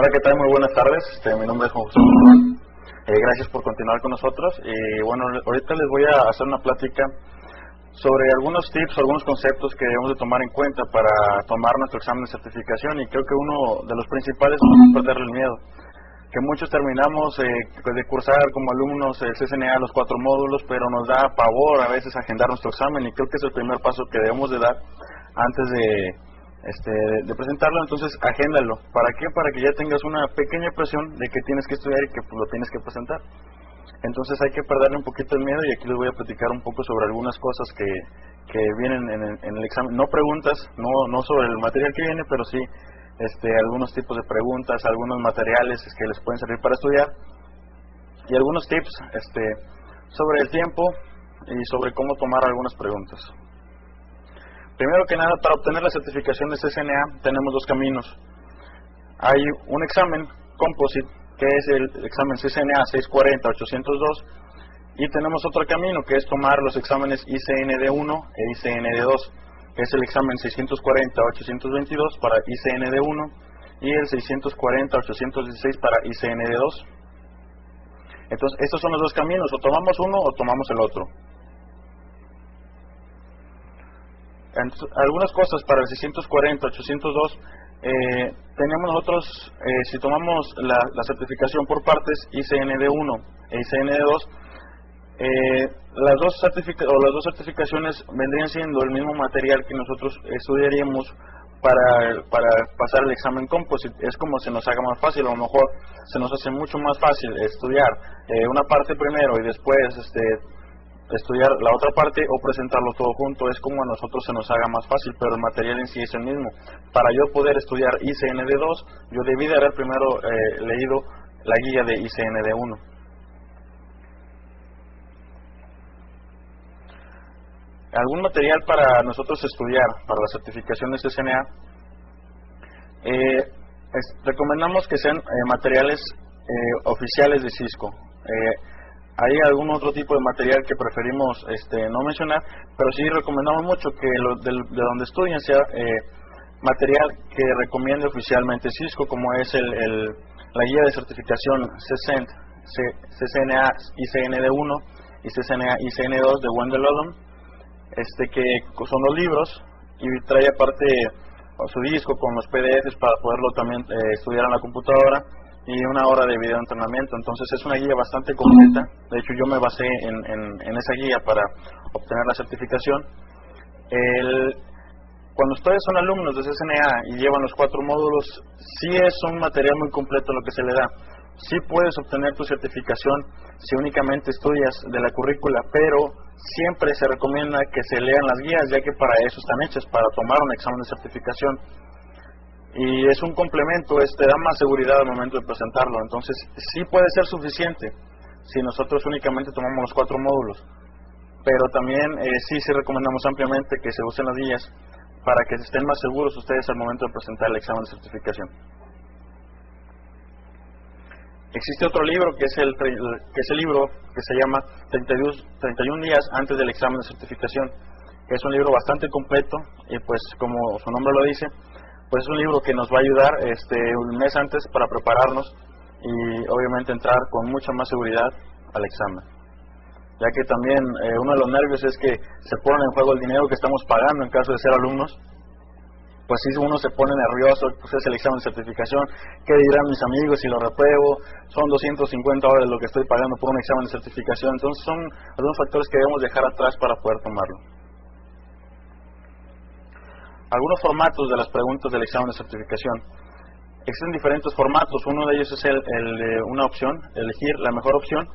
Hola, ¿qué tal? Muy buenas tardes. Mi nombre es José Manuel. Gracias por continuar con nosotros. Y bueno, ahorita les voy a hacer una plática sobre algunos tips, algunos conceptos que debemos de tomar en cuenta para tomar nuestro examen de certificación. Y creo que uno de los principales es perderle el miedo. Que muchos terminamos de cursar como alumnos el CCNA, los 4 módulos, pero nos da pavor a veces agendar nuestro examen, y creo que es el primer paso que debemos de dar antes de presentarlo. Entonces, agéndalo. ¿Para qué? Para que ya tengas una pequeña impresión de que tienes que estudiar y que pues, lo tienes que presentar. Entonces hay que perderle un poquito el miedo, y aquí les voy a platicar un poco sobre algunas cosas que vienen en el examen. No preguntas, no sobre el material que viene, pero sí algunos tipos de preguntas, algunos materiales que les pueden servir para estudiar, y algunos tips sobre el tiempo y sobre cómo tomar algunas preguntas. Primero que nada, para obtener la certificación de CCNA tenemos dos caminos. Hay un examen composite, que es el examen CCNA 640-802, y tenemos otro camino, que es tomar los exámenes ICND1 e ICND2, que es el examen 640-822 para ICND1 y el 640-816 para ICND2. Entonces, estos son los dos caminos: o tomamos uno o tomamos el otro. Entonces, algunas cosas para el 640-802, tenemos nosotros, si tomamos la certificación por partes, ICND1 e ICND2, las dos certificaciones vendrían siendo el mismo material que nosotros estudiaríamos para pasar el examen composite. Es como se nos haga más fácil. A lo mejor se nos hace mucho más fácil estudiar una parte primero y después estudiar la otra parte, o presentarlo todo junto. Es como a nosotros se nos haga más fácil, pero el material en sí es el mismo. Para yo poder estudiar ICND2, yo debí de haber primero leído la guía de ICND1. Algún material para nosotros estudiar para la certificación de CCNA, recomendamos que sean materiales oficiales de Cisco. Hay algún otro tipo de material que preferimos no mencionar, pero sí recomendamos mucho que de donde estudien sea material que recomiende oficialmente Cisco, como es la guía de certificación CCNA ICND1 y CCNA ICN2 de Wendell Odom, que son los libros, y trae aparte su disco con los PDFs para poderlo también estudiar en la computadora, y una hora de video entrenamiento. Entonces es una guía bastante completa. De hecho, yo me basé en esa guía para obtener la certificación. Cuando ustedes son alumnos de CCNA y llevan los 4 módulos, sí es un material muy completo lo que se le da. Sí puedes obtener tu certificación si únicamente estudias de la currícula, pero siempre se recomienda que se lean las guías, ya que para eso están hechas, para tomar un examen de certificación. Y es un complemento, te da más seguridad al momento de presentarlo. Entonces sí puede ser suficiente si nosotros únicamente tomamos los 4 módulos, pero también sí recomendamos ampliamente que se usen las guías para que estén más seguros ustedes al momento de presentar el examen de certificación. Existe otro libro que es el libro que se llama 31 días antes del examen de certificación, que es un libro bastante completo, y pues como su nombre lo dice, pues es un libro que nos va a ayudar un mes antes para prepararnos y obviamente entrar con mucha más seguridad al examen, ya que también uno de los nervios es que se pone en juego el dinero que estamos pagando en caso de ser alumnos. Pues si uno se pone nervioso, pues es el examen de certificación, ¿qué dirán mis amigos si lo repruebo? Son $250 lo que estoy pagando por un examen de certificación. Entonces son algunos factores que debemos dejar atrás para poder tomarlo. Algunos formatos de las preguntas del examen de certificación. Existen diferentes formatos. Uno de ellos es el de una opción, elegir la mejor opción.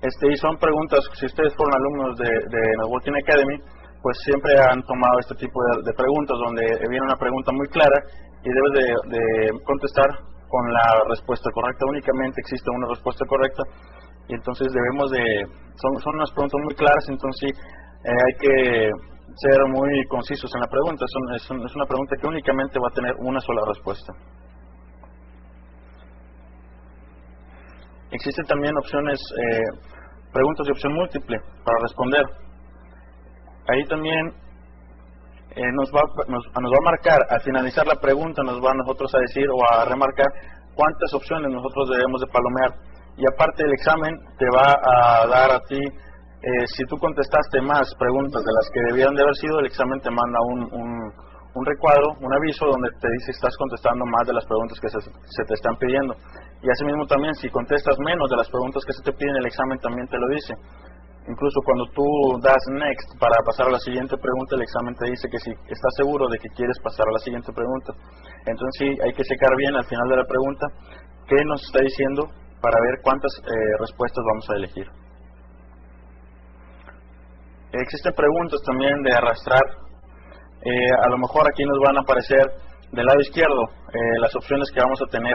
Y son preguntas, si ustedes fueron alumnos de Networking Academy, pues siempre han tomado este tipo de preguntas, donde viene una pregunta muy clara y debes de contestar con la respuesta correcta. Únicamente existe una respuesta correcta, y entonces son unas preguntas muy claras. Entonces sí, hay que ser muy concisos en la pregunta. Es una pregunta que únicamente va a tener una sola respuesta. Existen también opciones, preguntas de opción múltiple para responder. Ahí también nos va a marcar, al finalizar la pregunta, nos va a nosotros a decir o a remarcar cuántas opciones nosotros debemos de palomear. Y aparte el examen te va a dar a ti, si tú contestaste más preguntas de las que debieran de haber sido, el examen te manda un recuadro, un aviso donde te dice si estás contestando más de las preguntas que se te están pidiendo. Y asimismo también, si contestas menos de las preguntas que se te piden, el examen también te lo dice. Incluso cuando tú das next para pasar a la siguiente pregunta, el examen te dice que si estás seguro de que quieres pasar a la siguiente pregunta. Entonces sí, hay que checar bien al final de la pregunta qué nos está diciendo para ver cuántas respuestas vamos a elegir. Existen preguntas también de arrastrar. A lo mejor aquí nos van a aparecer del lado izquierdo las opciones que vamos a tener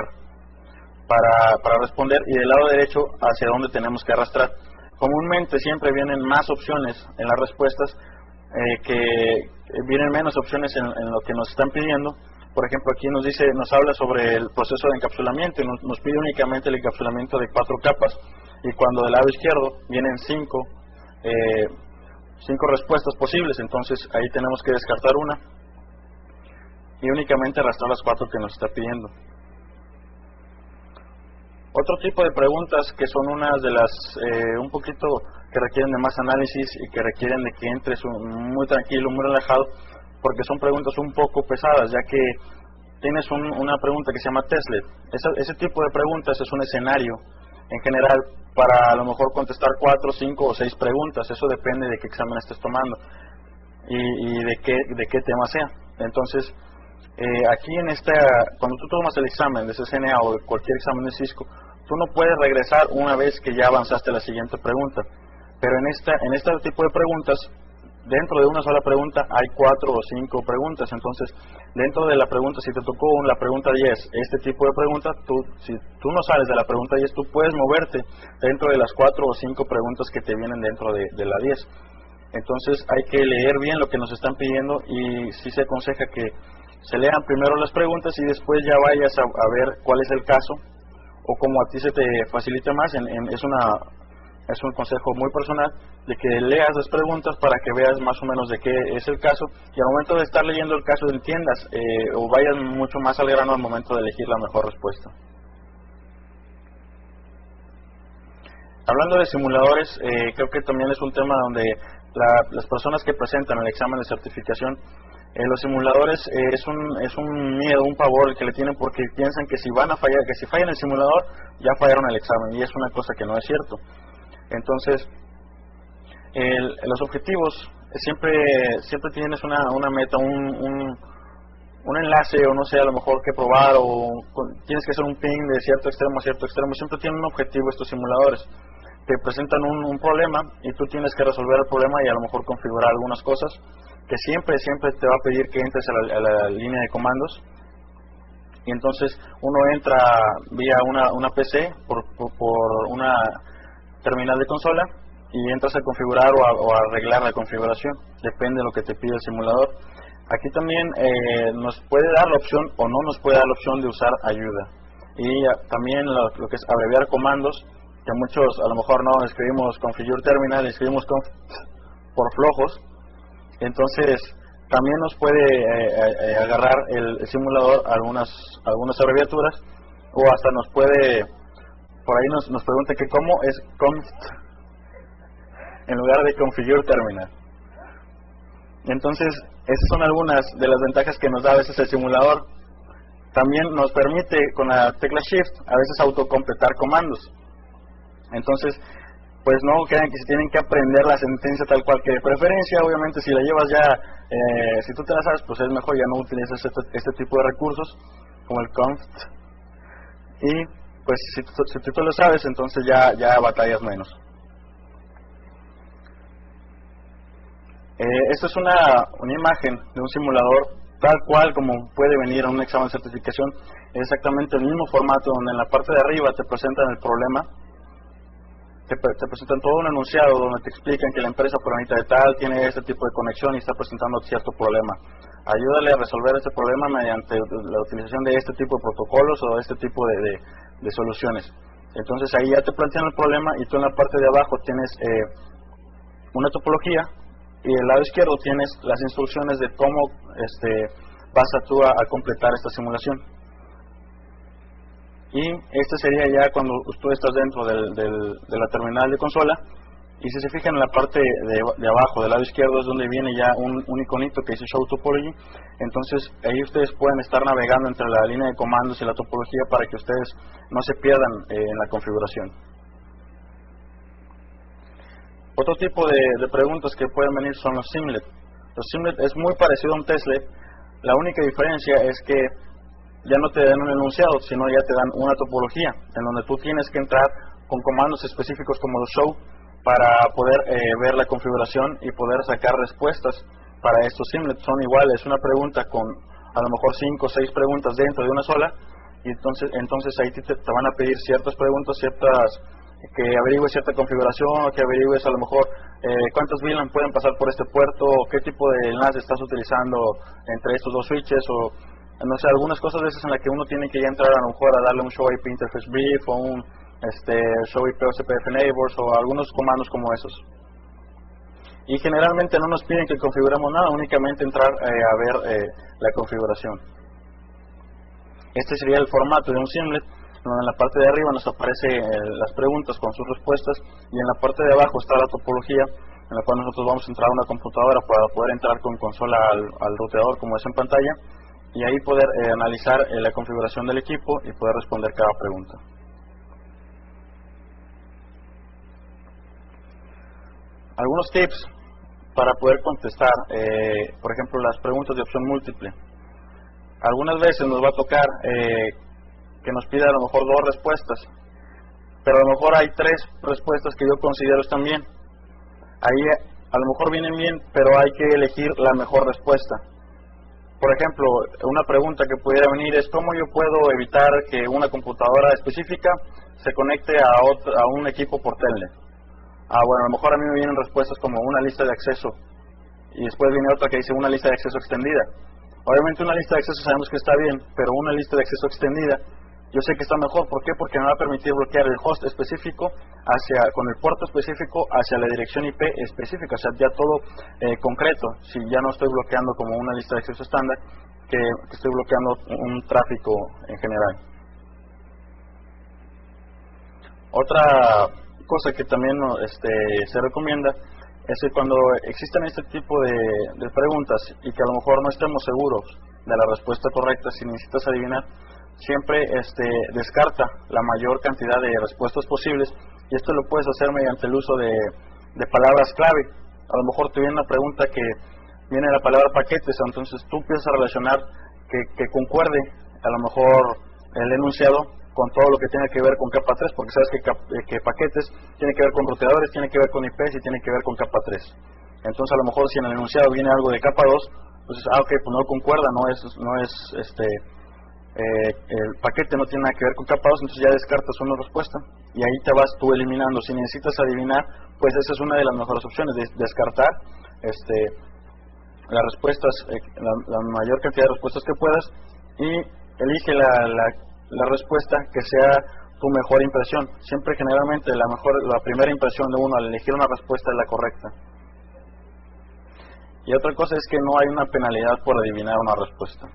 para responder, y del lado derecho hacia dónde tenemos que arrastrar. Comúnmente siempre vienen más opciones en las respuestas, que vienen menos opciones en lo que nos están pidiendo. Por ejemplo, aquí nos habla sobre el proceso de encapsulamiento y nos pide únicamente el encapsulamiento de 4 capas, y cuando del lado izquierdo vienen 5 respuestas posibles, entonces ahí tenemos que descartar una y únicamente arrastrar las 4 que nos está pidiendo. Otro tipo de preguntas que son unas de las un poquito que requieren de más análisis y que requieren de que entres muy tranquilo, muy relajado, porque son preguntas un poco pesadas, ya que tienes una pregunta que se llama Teslet. Ese tipo de preguntas es un escenario en general para a lo mejor contestar 4, 5 o 6 preguntas. Eso depende de qué examen estés tomando y de qué tema sea. Entonces, aquí cuando tú tomas el examen de CCNA o de cualquier examen de Cisco, tú no puedes regresar una vez que ya avanzaste a la siguiente pregunta. Pero en este tipo de preguntas, dentro de una sola pregunta hay 4 o 5 preguntas. Entonces, dentro de la pregunta, si te tocó la pregunta 10, este tipo de pregunta, si tú no sales de la pregunta 10, tú puedes moverte dentro de las 4 o 5 preguntas que te vienen dentro de la 10. Entonces, hay que leer bien lo que nos están pidiendo, y sí se aconseja que se lean primero las preguntas y después ya vayas a ver cuál es el caso, o como a ti se te facilite más. Es un consejo muy personal de que leas las preguntas para que veas más o menos de qué es el caso, y al momento de estar leyendo el caso entiendas o vayas mucho más al grano al momento de elegir la mejor respuesta. Hablando de simuladores, creo que también es un tema donde las personas que presentan el examen de certificación, los simuladores es un miedo, un pavor que le tienen, porque piensan que si van a fallar, que si fallan el simulador ya fallaron el examen, y es una cosa que no es cierto. Entonces, los objetivos siempre tienes una meta, un enlace, o no sé, a lo mejor que probar, o tienes que hacer un ping de cierto extremo a cierto extremo. Siempre tienen un objetivo estos simuladores. Te presentan un problema y tú tienes que resolver el problema y a lo mejor configurar algunas cosas, que siempre te va a pedir que entres a la línea de comandos. Y entonces uno entra vía una PC por una terminal de consola, y entras a configurar o a arreglar la configuración, depende de lo que te pide el simulador. Aquí también nos puede dar la opción o no nos puede dar la opción de usar ayuda, y también lo que es abreviar comandos, que muchos a lo mejor no escribimos configure terminal, escribimos conf por flojos. Entonces también nos puede agarrar el simulador algunas abreviaturas, o hasta nos puede, por ahí nos pregunta que cómo es const en lugar de configure terminal. Entonces, esas son algunas de las ventajas que nos da a veces el simulador. También nos permite con la tecla Shift a veces autocompletar comandos. Entonces, pues no crean que se tienen que aprender la sentencia tal cual, que de preferencia, obviamente, si la llevas ya, si tú te la sabes, pues es mejor ya no utilizas este tipo de recursos, como el const. Y pues si tú lo sabes, entonces ya batallas menos. Esta es una imagen de un simulador tal cual como puede venir a un examen de certificación. Es exactamente el mismo formato, donde en la parte de arriba te presentan el problema, te presentan todo un enunciado donde te explican que la empresa fulanita de tal tiene este tipo de conexión y está presentando cierto problema. Ayúdale a resolver este problema mediante la utilización de este tipo de protocolos o de este tipo de soluciones. Entonces ahí ya te plantean el problema, y tú en la parte de abajo tienes una topología, y del lado izquierdo tienes las instrucciones de cómo vas tú a completar esta simulación. y este sería ya cuando tú estás dentro de la terminal de consola. Y si se fijan en la parte de abajo, del lado izquierdo, es donde viene ya un iconito que dice Show Topology. Entonces ahí ustedes pueden estar navegando entre la línea de comandos y la topología para que ustedes no se pierdan en la configuración. Otro tipo de preguntas que pueden venir son los Simlet. Los Simlet es muy parecido a un Testlet. La única diferencia es que ya no te dan un enunciado, sino ya te dan una topología, en donde tú tienes que entrar con comandos específicos como los show para poder ver la configuración y poder sacar respuestas para estos Simlets. Son iguales, una pregunta con a lo mejor 5 o 6 preguntas dentro de una sola, y entonces ahí te van a pedir ciertas preguntas, que averigües cierta configuración, o que averigües a lo mejor cuántos VLAN pueden pasar por este puerto, o qué tipo de enlace estás utilizando entre estos dos switches, o no sé, algunas cosas de esas en las que uno tiene que ya entrar a lo mejor a darle un show IP interface brief o un show IP OCPF neighbors o algunos comandos como esos. Y generalmente no nos piden que configuremos nada, únicamente entrar a ver la configuración. Este sería el formato de un Simlet, donde en la parte de arriba nos aparecen las preguntas con sus respuestas, y en la parte de abajo está la topología, en la cual nosotros vamos a entrar a una computadora para poder entrar con consola al ruteador, como es en pantalla, y ahí poder analizar la configuración del equipo y poder responder cada pregunta. Algunos tips para poder contestar, por ejemplo, las preguntas de opción múltiple. Algunas veces nos va a tocar que nos pida a lo mejor 2 respuestas, pero a lo mejor hay 3 respuestas que yo considero están bien. Ahí a lo mejor vienen bien, pero hay que elegir la mejor respuesta. Por ejemplo, una pregunta que pudiera venir es: ¿cómo yo puedo evitar que una computadora específica se conecte a un equipo por Telnet? Bueno, a lo mejor a mí me vienen respuestas como una lista de acceso, y después viene otra que dice una lista de acceso extendida. Obviamente una lista de acceso sabemos que está bien, pero una lista de acceso extendida yo sé que está mejor. ¿Por qué? Porque me va a permitir bloquear el host específico con el puerto específico hacia la dirección IP específica, o sea, ya todo concreto. Si ya no estoy bloqueando como una lista de acceso estándar, que estoy bloqueando un tráfico en general. Otra cosa que también se recomienda es que cuando existen este tipo de preguntas y que a lo mejor no estemos seguros de la respuesta correcta, si necesitas adivinar, siempre descarta la mayor cantidad de respuestas posibles, y esto lo puedes hacer mediante el uso de palabras clave. A lo mejor te viene una pregunta que viene la palabra paquetes, entonces tú empiezas a relacionar que concuerde a lo mejor el enunciado con todo lo que tiene que ver con capa 3, porque sabes que paquetes tiene que ver con ruteadores, tiene que ver con IPs y tiene que ver con capa 3. Entonces a lo mejor si en el enunciado viene algo de capa 2, entonces ok, pues no concuerda, el paquete no tiene nada que ver con capa 2, entonces ya descartas una respuesta y ahí te vas tú eliminando. Si necesitas adivinar, pues esa es una de las mejores opciones, descartar las respuestas, la mayor cantidad de respuestas que puedas, y elige la respuesta que sea tu mejor impresión. Siempre generalmente la primera impresión de uno al elegir una respuesta es la correcta. Y otra cosa es que no hay una penalidad por adivinar una respuesta.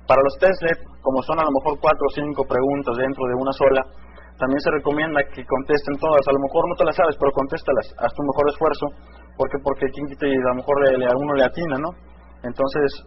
Para los Testnet, como son a lo mejor 4 o 5 preguntas dentro de una sola, también se recomienda que contesten todas. A lo mejor no te las sabes, pero contéstalas, haz tu mejor esfuerzo, porque quien quite y a lo mejor a uno le atina, ¿no? Entonces